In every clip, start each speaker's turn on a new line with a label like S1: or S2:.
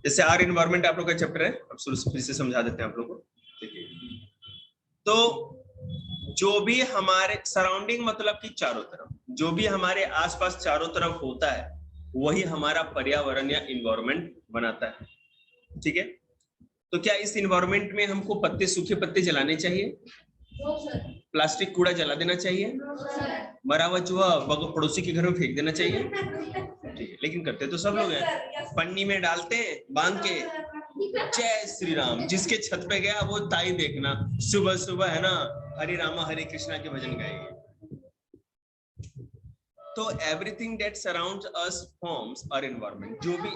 S1: जैसे are environment आप लोग का चैप्टर है, अब फिर से समझा देते हैं आप लोग को। देखिए, तो जो भी हमारे सराउंडिंग मतलब कि चारों तरफ, जो भी हमारे आसपास चारों तरफ होता है वही हमारा पर्यावरण या इन्वायरमेंट बनाता है। ठीक है, तो क्या इस इन्वायरमेंट में हमको पत्ते, सूखे पत्ते जलाने चाहिए? प्लास्टिक कूड़ा जला देना चाहिए? मरा हुआ चूहा पड़ोसी के घर में फेंक देना चाहिए? ठीक है, लेकिन करते तो सब लोग हैं, पन्नी में डालते हैं बांध के। जय श्री राम, जिसके छत पे गया वो ताई देखना सुबह सुबह है ना, हरे रामा हरे कृष्णा के भजन गाएंगे। तो everything that surrounds us forms our environment. जो भी,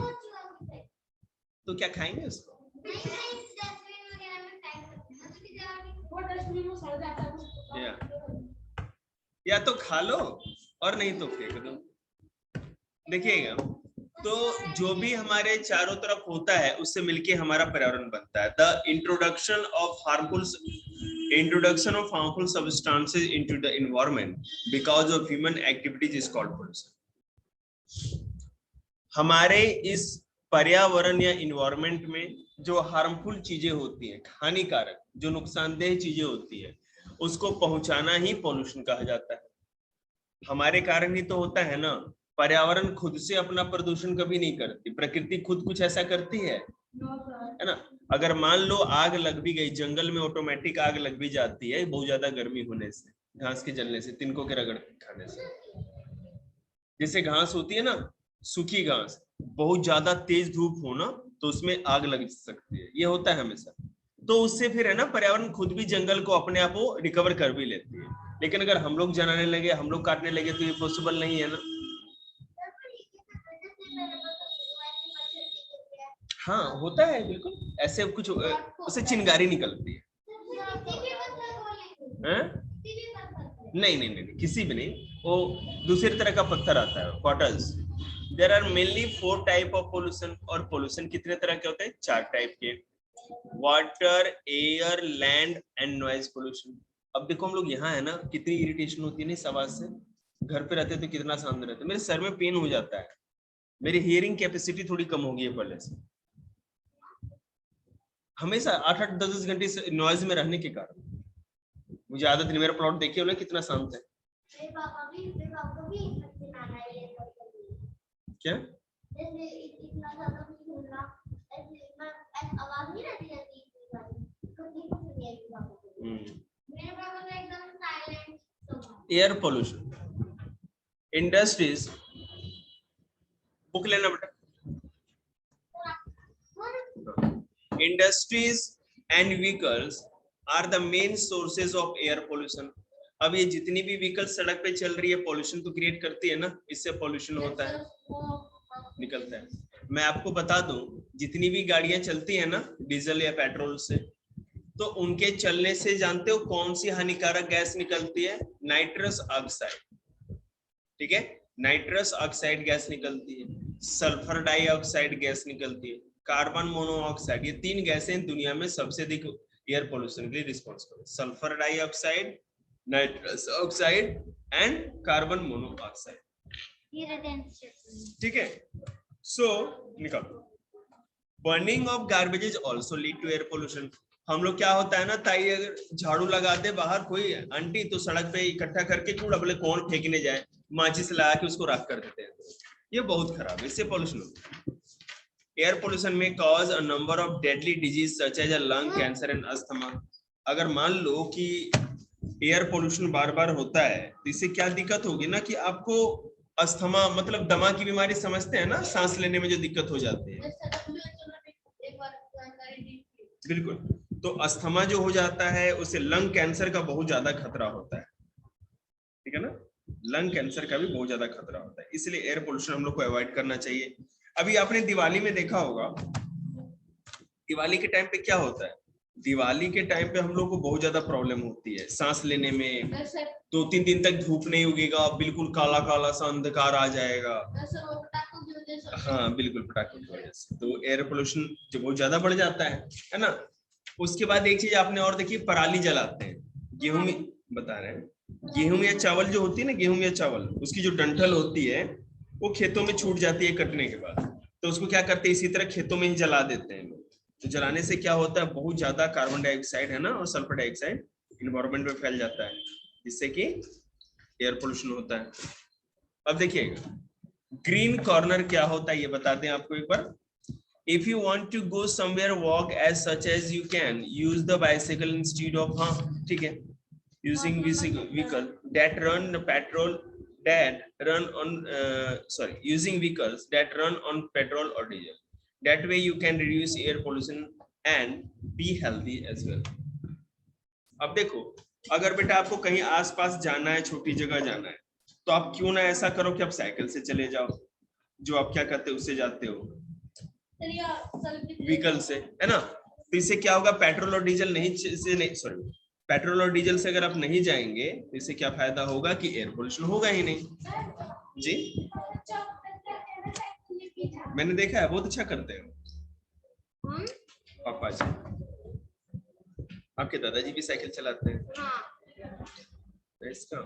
S1: तो क्या खाएंगे उसको? या तो खा लो और नहीं तो फेंक दो। देखिएगा, तो जो भी हमारे चारों तरफ होता है उससे मिलके हमारा पर्यावरण बनता है। The introduction of harmful substances into the environment because of human activities is called pollution. हमारे इस पर्यावरण या इन्वायरमेंट में जो हार्मफुल चीजें होती हैं, हानिकारक जो नुकसानदेह चीजें होती है, उसको पहुंचाना ही पोल्यूशन कहा जाता है। हमारे कारण ही तो होता है ना। पर्यावरण खुद से अपना प्रदूषण कभी नहीं करती, प्रकृति खुद कुछ ऐसा करती है ना। अगर मान लो आग लग भी गई जंगल में, ऑटोमेटिक आग लग भी जाती है बहुत ज्यादा गर्मी होने से, घास के जलने से, तिनकों के रगड़ खाने से। जैसे घास होती है ना, सूखी घास, बहुत ज्यादा तेज धूप हो ना तो उसमें आग लग सकती है, ये होता है हमेशा। तो उससे फिर है ना, पर्यावरण खुद भी जंगल को अपने आप को रिकवर कर भी लेती है। लेकिन अगर हम लोग जलाने लगे, हम लोग काटने लगे तो ये पॉसिबल नहीं है ना। हाँ होता है बिल्कुल, ऐसे कुछ उससे चिंगारी निकलती है। नहीं नहीं नहीं, किसी भी नहीं, वो दूसरी तरह का पत्थर आता है, quarters. There are mainly 4 type of pollution. और पोल्यूशन कितने तरह के होते हैं? 4 टाइप के। Water, air, land and noise pollution. अब देखो हम लोग यहाँ है ना, कितनी इरिटेशन होती है ना इस आवाज से। घर पे रहते तो कितना शांत रहते, मेरे सर में पेन हो जाता है, मेरी हियरिंग कैपेसिटी थोड़ी कम हो गई है पहले से। हमेशा 8-8, 10-10 घंटे नॉइज में रहने के कारण मुझे आदत नहीं। मेरा प्लॉट देखिए ना कितना शांत है। क्या एयर पोल्यूशन, इंडस्ट्रीज, बुक लेना बेटा। Industries and vehicles are the main sources of air pollution. अब ये जितनी भी व्हीकल सड़क पे चल रही है पोल्यूशन तो क्रिएट करती है ना, इससे पोल्यूशन होता है, निकलता है। मैं आपको बता दूं, जितनी भी गाड़ियां चलती है ना डीजल या पेट्रोल से, तो उनके चलने से जानते हो कौन सी हानिकारक गैस निकलती है? Nitrous oxide. ठीक है, नाइट्रस ऑक्साइड गैस निकलती है, सल्फर डाइऑक्साइड गैस निकलती है, कार्बन मोनोऑक्साइड। ये 3 गैसें दुनिया में सबसे अधिक एयर पोल्यूशन के लिए रिस्पॉन्सिबल है। Sulphur dioxide, nitrous oxide and carbon monoxide. ठीक है, सो निकालो। Burning of garbages also lead to air pollution. हम लोग क्या होता है ना, ताई अगर झाड़ू लगाते बाहर कोई आंटी तो सड़क पे इकट्ठा करके कूड़ा बोले कौन फेंकने जाए, माचिस लगा के उसको राख कर देते हैं। ये बहुत खराब है, इससे पोल्यूशन होता है। एयर पोल्यूशन में cause a number of deadly disease such as lung cancer and asthma. अगर मान लो कि एयर पोल्यूशन बार बार होता है तो इससे क्या दिक्कत होगी ना, कि आपको अस्थमा मतलब दमा की बीमारी समझते हैं ना, सांस लेने में जो दिक्कत हो जाती है। बिल्कुल, तो अस्थमा जो हो जाता है उससे लंग कैंसर का बहुत ज्यादा खतरा होता है। ठीक है ना, लंग कैंसर का भी बहुत ज्यादा खतरा होता है, इसलिए एयर पोल्यूशन हम लोग को अवॉइड करना चाहिए। अभी आपने दिवाली में देखा होगा, दिवाली के टाइम पे क्या होता है, दिवाली के टाइम पे हम लोग को बहुत ज्यादा प्रॉब्लम होती है सांस लेने में। 2-3 दिन तक धूप नहीं उगेगा, बिल्कुल काला काला सा अंधकार आ जाएगा। हाँ बिल्कुल, पटाखों की वजह से तो एयर पोल्यूशन जो बहुत ज्यादा बढ़ जाता है ना। उसके बाद एक चीज आपने और देखी, पराली जलाते हैं, गेहूं में बता रहे हैं, गेहूं या चावल जो होती है ना, गेहूं या चावल, उसकी जो डंठल होती है वो खेतों में छूट जाती है कटने के बाद, तो उसको क्या करते हैं, इसी तरह खेतों में ही जला देते हैं लोग। तो जलाने से क्या होता है, बहुत ज्यादा कार्बन डाइऑक्साइड है ना और सल्फर डाइऑक्साइड इन्वायरमेंट में फैल जाता है, जिससे कि एयर पोल्यूशन होता है। अब देखिएगा ग्रीन कॉर्नर क्या होता है ये बताते हैं आपको एक बार। If you want to go somewhere, walk as such as you can. Use the bicycle instead of, हाँ ठीक है, using vehicle that run petrol, that run on sorry, using vehicles that run on petrol or diesel. That way you can reduce air pollution and be healthy as well. अब देखो, अगर बेटा आपको कहीं आसपास जाना है, छोटी जगह जाना है, तो आप क्यों ना ऐसा करो कि आप साइकिल से चले जाओ, जो आप क्या करते हो उससे जाते हो, व्हीकल से, है ना। तो इससे क्या होगा, पेट्रोल और डीजल नहीं सॉरी, पेट्रोल और डीजल से अगर आप नहीं जाएंगे तो इससे क्या फायदा होगा कि एयर पोल्यूशन होगा ही नहीं। जी मैंने देखा है, बहुत अच्छा करते हो पापा जी। आपके दादाजी भी साइकिल चलाते हैं। इसका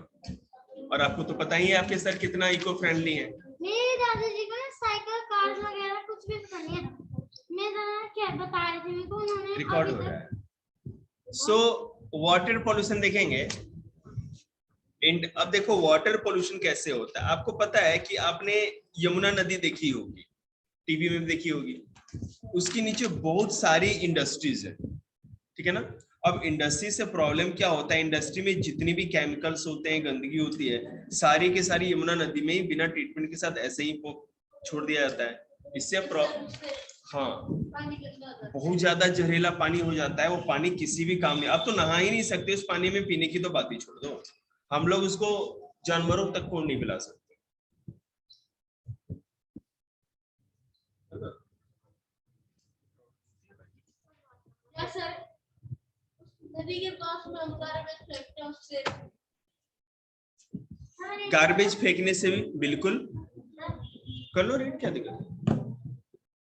S1: और आपको तो पता ही है आपके सर कितना इको फ्रेंडली है।
S2: मेरे दादाजी को साइकिल कार वगैरह कुछ भी नहीं है। मेरे दादा क्या बता रहे थे मेरे को, उन्होंने
S1: रिकॉर्ड हो रहा है। सो वाटर पोल्यूशन देखेंगे। अब देखो वाटर पोल्यूशन कैसे होता है, आपको पता है कि आपने यमुना नदी देखी होगी, टीवी में भी देखी होगी, उसके नीचे बहुत सारी इंडस्ट्रीज है, ठीक है ना। अब इंडस्ट्री से प्रॉब्लम क्या होता है, इंडस्ट्री में जितनी भी केमिकल्स होते हैं, गंदगी होती है, सारी के सारी यमुना नदी में ही बिना ट्रीटमेंट के साथ ऐसे ही छोड़ दिया जाता है। इससे हाँ बहुत ज्यादा जहरीला पानी हो जाता है, वो पानी किसी भी काम में, अब तो नहा ही नहीं सकते उस पानी में, पीने की तो बात ही छोड़ दो, हम लोग उसको जानवरों तक को नहीं पिला सकते।
S2: नदी के पास में हम गार्बेज फेंकते हैं, उससे
S1: गार्बेज फेंकने से भी बिल्कुल कर लो रेट, क्या दिक्कत है।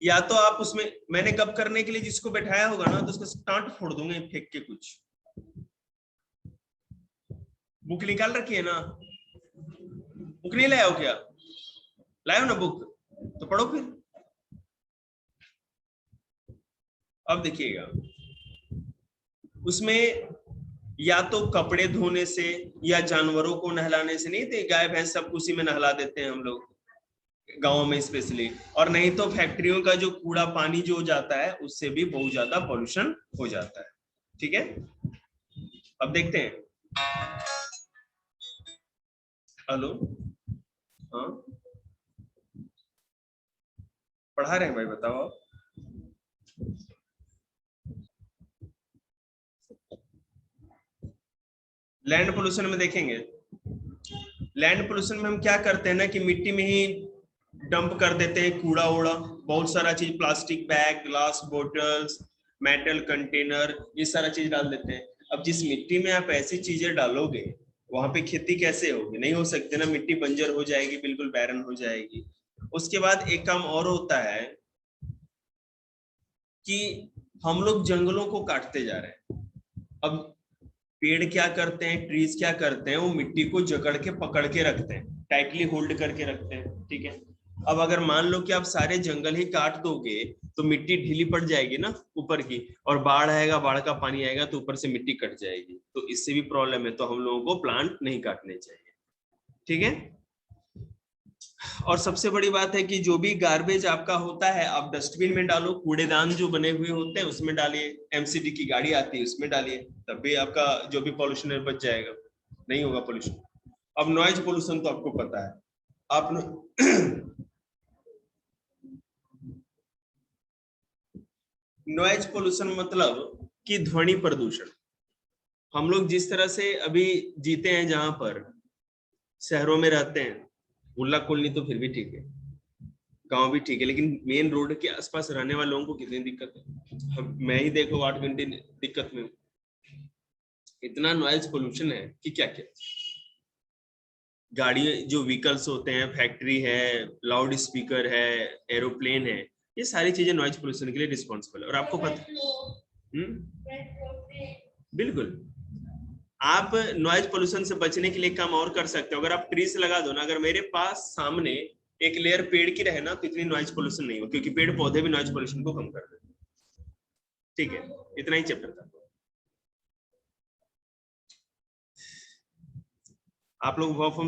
S1: या तो आप उसमें, मैंने कब करने के लिए जिसको बैठाया होगा ना, तो उसका टांट फोड़ दूंगा फेंक के। कुछ बुक निकाल रखी है ना, बुक नहीं लाया हो क्या, लाए हो ना बुक, तो पढ़ो फिर। अब देखिएगा उसमें या तो कपड़े धोने से या जानवरों को नहलाने से, नहीं तो गाय भैंस सब उसी में नहला देते हैं हम लोग गांव में स्पेशली, और नहीं तो फैक्ट्रियों का जो कूड़ा पानी जो जाता है उससे भी बहुत ज्यादा पॉल्यूशन हो जाता है, ठीक है। अब देखते हैं, हेलो, हाँ पढ़ा रहे हैं भाई, बताओ आप। लैंड पोल्यूशन में देखेंगे, लैंड पोल्यूशन में हम क्या करते हैं ना कि मिट्टी में ही डंप कर देते हैं कूड़ा वूड़ा, बहुत सारा चीज, plastic bag, glass bottles, metal container, ये सारा चीज डाल देते हैं। अब जिस मिट्टी में आप ऐसी चीजें डालोगे वहां पे खेती कैसे होगी, नहीं हो सकती ना, मिट्टी बंजर हो जाएगी, बिल्कुल बैरन हो जाएगी। उसके बाद एक काम और होता है कि हम लोग जंगलों को काटते जा रहे हैं। अब पेड़ क्या करते हैं, ट्रीज क्या करते हैं, वो मिट्टी को जकड़ के पकड़ के रखते हैं, टाइटली होल्ड करके रखते हैं, ठीक है। अब अगर मान लो कि आप सारे जंगल ही काट दोगे तो मिट्टी ढीली पड़ जाएगी ना ऊपर की, और बाढ़ आएगा, बाढ़ का पानी आएगा तो ऊपर से मिट्टी कट जाएगी, तो इससे भी प्रॉब्लम है। तो हम लोगों को प्लांट नहीं काटने चाहिए, ठीक है। और सबसे बड़ी बात है कि जो भी गार्बेज आपका होता है आप डस्टबिन में डालो, कूड़ेदान जो बने हुए होते हैं उसमें डालिए, एमसीडी की गाड़ी आती है उसमें डालिए, तब भी आपका जो भी पॉल्यूशन है बच जाएगा, नहीं होगा पॉल्यूशन। अब नॉइज पोल्यूशन तो आपको पता है, आप नॉइज पोल्यूशन मतलब कि ध्वनि प्रदूषण। हम लोग जिस तरह से अभी जीते हैं, जहां पर शहरों में रहते हैं, मुल्ला कॉलोनी तो फिर भी ठीक है, गांव भी ठीक है, लेकिन मेन रोड के आसपास रहने वाले लोगों को कितनी दिक्कत है। मैं ही देखो 8 घंटे दिक्कत में, इतना नॉइज पोल्यूशन है कि क्या क्या। गाड़ी जो व्हीकल्स होते हैं, फैक्ट्री है, लाउड स्पीकर है, एरोप्लेन है, ये सारी चीजें नॉइज पोल्यूशन के लिए रिस्पॉन्सिबल है। और आपको पता बिल्कुल आप नॉइज पोल्यूशन से बचने के लिए काम और कर सकते हो, अगर आप ट्रीज लगा दो ना, अगर मेरे पास सामने एक लेयर पेड़ की रहे ना तो इतनी नॉइज पोल्यूशन नहीं हो, क्योंकि पेड़ पौधे भी नॉइज पोल्यूशन को कम कर देते हैं। ठीक है, इतना ही चैप्टर था। आप लोग वर्क फ्रॉम